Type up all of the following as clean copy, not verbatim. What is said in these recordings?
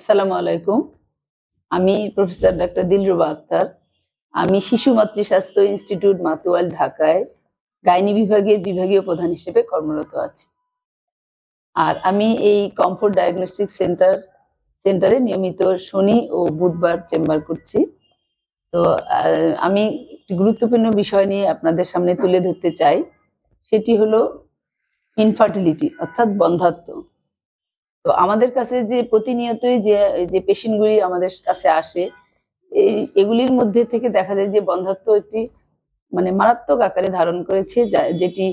আসসালামু আলাইকুম। আমি প্রফেসর ডাক্তার দিলরুবা আক্তার। আমি শিশু মাতৃস্বাস্থ্য ইনস্টিটিউট মাতুয়াইল ঢাকায় গাইনি বিভাগের বিভাগীয় প্রধান হিসেবে কর্মরত আছি। আর আমি এই কমফোর্ট ডায়াগনস্টিক সেন্টারে নিয়মিত শনি ও বুধবার চেম্বার করছি। তো আমি একটি গুরুত্বপূর্ণ বিষয় নিয়ে আপনাদের সামনে তুলে ধরতে চাই, সেটি হলো ইনফার্টিলিটি অর্থাৎ বন্ধ্যাত্ব। তো আমাদের কাছে যে প্রতিনিয়তই যে পেশেন্টগুলি আমাদের কাছে আসে, এগুলির মধ্যে থেকে দেখা যায় যে বন্ধ্যাত্ব একটি মারাত্মক আকারে ধারণ করেছে, যেটি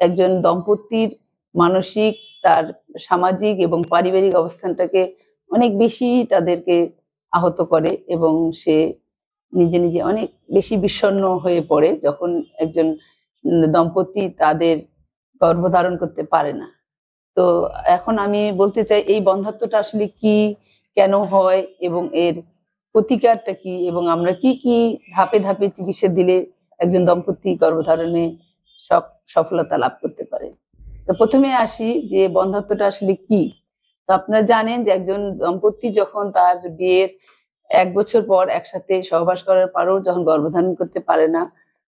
একজন দম্পতির মানসিক, তার সামাজিক এবং পারিবারিক অবস্থানটাকে অনেক বেশি তাদেরকে আহত করে এবং সে নিজে নিজে অনেক বেশি বিষণ্ণ হয়ে পড়ে যখন একজন দম্পতি তাদের গর্ভধারণ করতে পারে না। তো এখন আমি বলতে চাই এই বন্ধ্যাত্বটা আসলে কি, কেন হয় এবং এর প্রতিকারটা কি, এবং আমরা কি কি ধাপে ধাপে চিকিৎসা দিলে একজন দম্পতি গর্ভধারণে সফলতা লাভ করতে পারে। তো প্রথমে আসি যে বন্ধ্যাত্বটা আসলে কি। তো আপনারা জানেন যে একজন দম্পতি যখন তার বিয়ের 1 বছর পর একসাথে সহবাস করার পরও যখন গর্ভধারণ করতে পারে না,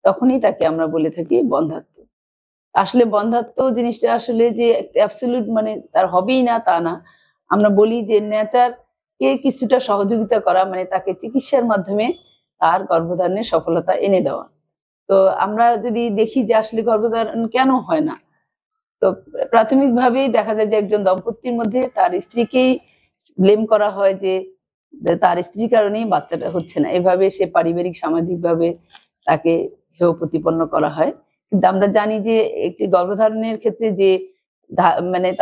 তখনই তাকে আমরা বলে থাকি বন্ধ্যাত্ব। আসলে বন্ধ্যাত্ব জিনিসটা আসলে যে অ্যাবসলিউট তার হবেই না তা না। আমরা বলি যে নেচার কে কিছুটা সহযোগিতা করা, তাকে চিকিৎসার মাধ্যমে তার গর্ভধারণে সফলতা এনে দেওয়া। তো আমরা যদি দেখি যে আসলে গর্ভধারণ কেন হয় না, তো প্রাথমিকভাবেই দেখা যায় যে একজন দম্পতির মধ্যে তার স্ত্রীকেই ব্লেম করা হয় যে তার স্ত্রীর কারণেই বাচ্চাটা হচ্ছে না। এভাবে সে পারিবারিক সামাজিকভাবে তাকে হেয় প্রতিপন্ন করা হয়। কিন্তু আমরা জানি যে একটি গর্ভধারণের ক্ষেত্রে যে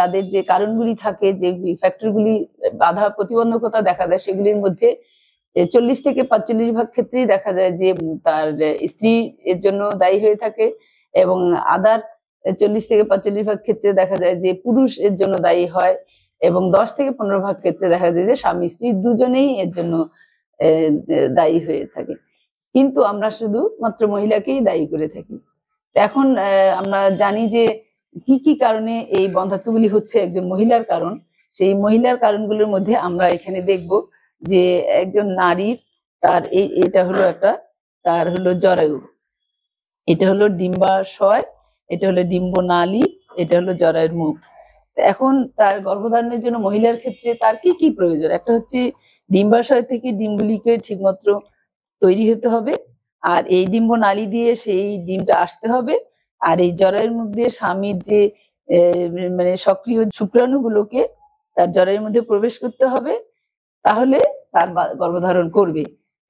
তাদের যে কারণগুলি থাকে, যে ফ্যাক্টরগুলি বাধা প্রতিবন্ধকতা দেখা দেয়, সেগুলির মধ্যে 40 থেকে 45% ক্ষেত্রেই দেখা যায় যে তার স্ত্রী এর জন্য দায়ী হয়ে থাকে, এবং আদার 40 থেকে 45% ক্ষেত্রে দেখা যায় যে পুরুষ এর জন্য দায়ী হয়, এবং 10 থেকে 15% ক্ষেত্রে দেখা যায় যে স্বামী স্ত্রী দুজনেই এর জন্য দায়ী হয়ে থাকে। কিন্তু আমরা শুধু মাত্র মহিলাকেই দায়ী করে থাকি। এখন আমরা জানি যে কি কি কারণে এই বন্ধ্যাত্বগুলি হচ্ছে একজন মহিলার কারণ। সেই মহিলার কারণগুলোর মধ্যে আমরা এখানে দেখব যে একজন নারীর এটা হলো তার হলো জরায়ু, এটা হলো ডিম্বাশয়, এটা হলো ডিম্বনালী, এটা হলো জরায়ুর মুখ। এখন তার গর্ভধারণের জন্য মহিলার ক্ষেত্রে তার কি কি প্রয়োজন? একটা হচ্ছে ডিম্বাশয় থেকে ডিমগুলিকে ঠিকমতো তৈরি হতে হবে, আর এই ডিম্বনালী দিয়ে সেই ডিমটা আসতে হবে, আর এই জরায়ুর মুখ দিয়ে স্বামীর যে সক্রিয় শুক্রাণুগুলোকে তার জরায়ুর মধ্যে প্রবেশ করতে হবে, তাহলে তার গর্ভধারণ করবে।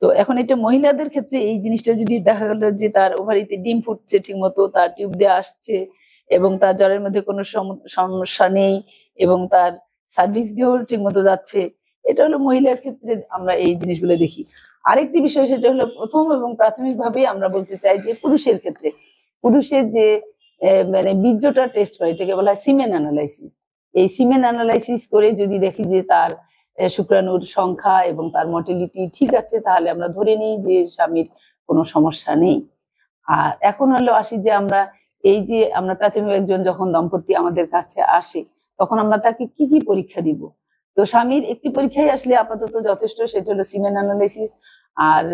তো এখন এটা মহিলাদের ক্ষেত্রে এই জিনিসটা যদি দেখা গেল যে তার ওভারিতে ডিম ফুটছে ঠিক মতো, তার টিউব দিয়ে আসছে এবং তার জরায়ুর মধ্যে কোনো সমস্যা নেই, এবং তার সার্ভিক্স দিয়েও ঠিক মতো যাচ্ছে, এটা হলো মহিলার ক্ষেত্রে আমরা এই জিনিসগুলো দেখি। আরেকটি বিষয়, সেটা হলো প্রথম এবং প্রাথমিকভাবে আমরা বলতে চাই যে পুরুষের ক্ষেত্রে পুরুষের যে বীর্যটা টেস্ট করে, এটাকে বলা হয় সিমেন অ্যানালাইসিস। এই সিমেন অ্যানালাইসিস করে যদি দেখি যে তার শুক্রাণুর সংখ্যা এবং তার মর্টিলিটি ঠিক আছে, তাহলে আমরা ধরে নিই যে স্বামীর কোনো সমস্যা নেই। আর এখন হলো আসি যে আমরা প্রাথমিক একজন যখন দম্পতি আমাদের কাছে আসে, তখন আমরা তাকে কি কি পরীক্ষা দিব। তো স্বামীর একটি পরীক্ষাই আসলে আপাতত যথেষ্ট, সেটা হলো সিমেন অ্যানালাইসিস। আর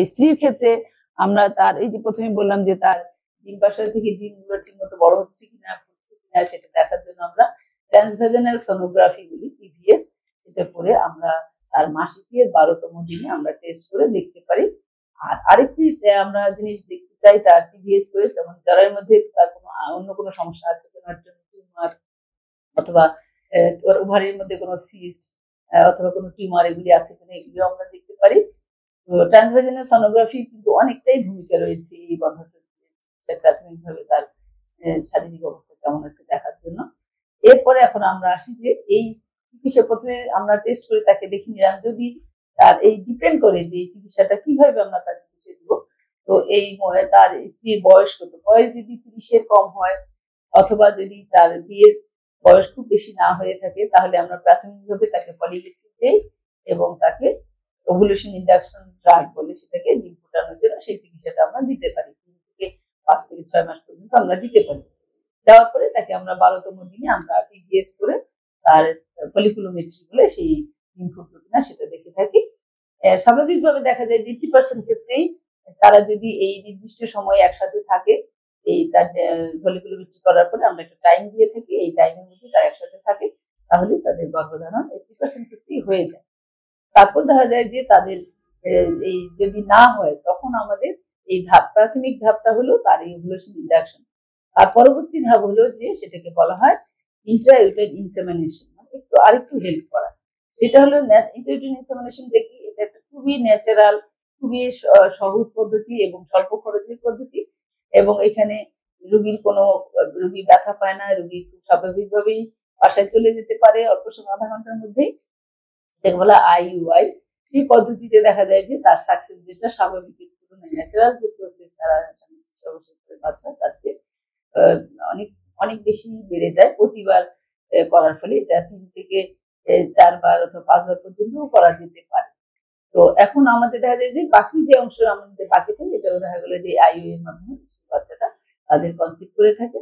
স্ত্রীর ক্ষেত্রে আমরা তার এই যে প্রথমে বললাম যে তার ডিম্বাশয় থেকে ডিমগুলো ঠিক মতো বড় হচ্ছে কিনা, সেটা দেখার জন্য আমরা ট্রান্সভ্যাজানাল সোনোগ্রাফি বলি, টিভিএস, সেটা করে আমরা তার মাসিকের 12তম দিনে আমরা টেস্ট করে দেখতে পারি। আর আরেকটি আমরা জিনিস দেখতে চাই তার টিভিএস করে, যেমন জরায়ুর মধ্যে তার অন্য কোনো সমস্যা আছে কিনা, টিউমার অথবা ওভারির মধ্যে কোনো সিস্ট অথবা কোনো টিউমার এগুলি আছে কিনা, এগুলো আমরা দেখতে পারি। তো ট্রান্সভ্যাজানাল সোনোগ্রাফি কিন্তু অনেকটাই ভূমিকা রয়েছে এই বন্ধ্যাত্বের প্রাথমিকভাবে তার শারীরিক অবস্থা কেমন আছে দেখার জন্য। এরপরে এখন আমরা আসি যে এই চিকিৎসা প্রথমে আমরা টেস্ট করে তাকে দেখে নিলাম, যদি তার এই ডিপেন্ড করে যে এই চিকিৎসাটা কিভাবে আমরা তার চিকিৎসা দিব। তো এই তার স্ত্রীর বয়স কত, বয়স যদি 30-এর কম হয় অথবা যদি তার বিয়ের বয়স খুব বেশি না হয়ে থাকে, তাহলে আমরা প্রাথমিকভাবে তাকে পলিবেসিন দেই এবং তাকে ওভুলেশন ইন্ডাকশন ড্রাগ বলে, সেটাকে ডিম ফোটানোর জন্য সেই চিকিৎসাটা আমরা দিতে পারি। 3 থেকে 5 থেকে 6 মাস পর্যন্ত আমরা দিতে পারি। দেওয়ার পরে তাকে আমরা 12তম দিনে আমরা টিভিএস করে তার ফলিকুলোমেট্রি বলে সেই ডিম ফুটলো কিনা সেটা দেখে থাকি। স্বাভাবিকভাবে দেখা যায় যে 80% ক্ষেত্রেই তারা যদি এই নির্দিষ্ট সময়ে একসাথে থাকে, এই তার ফলিকুলোমেট্রি করার পরে আমরা একটা টাইম দিয়ে থাকি, এই টাইমের মধ্যে তারা একসাথে থাকে, তাহলে তাদের গর্ভধারণ 80% ক্ষেত্রেই হয়ে যায়। তারপর দেখা যায় যে তাদের এই যদি না হয় তখন আমাদের এই প্রাথমিক ধাপটা হলো তার ইউভুলেশন ইন্ডাকশন। আর পরবর্তী ধাপ হলো যে সেটাকে বলা হয় ইন্ট্রাইউটাইন ইনসেমিনেশন, মানে একটু আরেকটু হেল্প করা। সেটা হলো ইন্ট্রাইউটাইন ইনসেমিনেশন দেখি এটা একটা খুবই ন্যাচারাল, খুবই সহজ পদ্ধতি এবং স্বল্প খরচের পদ্ধতি, এবং এখানে রোগী ব্যথা পায় না, রোগী খুব স্বাভাবিকভাবেই বাসায় চলে যেতে পারে অল্প সময়, আধা ঘন্টার মধ্যেই। যেটা বলা আইইউআই, সেই পদ্ধতিতে দেখা যায় যে তার সাকসেস রেটটা স্বাভাবিকের তুলনায় ন্যাচারাল যে প্রসেস তারা বাচ্চা তার চেয়ে অনেক অনেক বেশি বেড়ে যায় প্রতিবার করার ফলে। এটা 3 থেকে 4 বার অথবা 5 বার পর্যন্ত করা যেতে পারে। তো এখন আমাদের দেখা যায় যে বাকি যে অংশ আমাদের বাকি থাকে এটাও দেখা গেলো যে আইইউ এর মাধ্যমে বাচ্চাটা তাদের কনসিভ করে থাকে।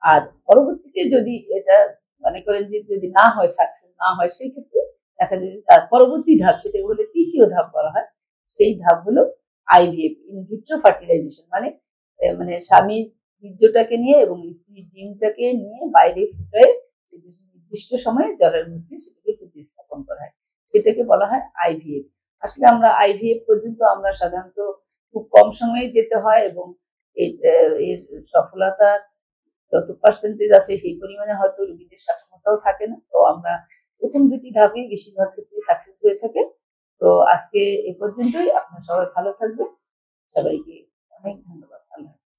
আর পরবর্তীতে যদি এটা মনে করেন যে যদি না হয়, সাকসেস না হয়, সেই ক্ষেত্রে দেখা যায় যে তার পরবর্তী ধাপ, সেটা বলে তৃতীয় ধাপ বলা হয়, সেই ধাপ হলো আইভিএফ, ইনভিট্রো ফার্টিলাইজেশন। মানে স্বামীর বীর্যটাকে নিয়ে এবং স্ত্রীর ডিমটাকে নিয়ে বাইরে ফুটায় নির্দিষ্ট সময়ে জলের মধ্যে সেটাকে প্রতিস্থাপন করা হয়, সেটাকে বলা হয় আইভিএফ। আসলে আমরা আইভিএফ পর্যন্ত আমরা সাধারণত খুব কম সময়ে যেতে হয়, এবং এর সফলতা যত পার্সেন্টেজ আছে সেই পরিমাণে হয়তো রোগীদের সক্ষমতাও থাকে না। তো আমরা প্রথম 2টি ধাপেই বেশিরভাগ ক্ষেত্রে সাকসেস হয়ে থাকে। তো আজকে এ পর্যন্তই। আপনারা সবাই ভালো থাকবেন। সবাইকে অনেক ধন্যবাদ। আল্লাহ হাফেজ।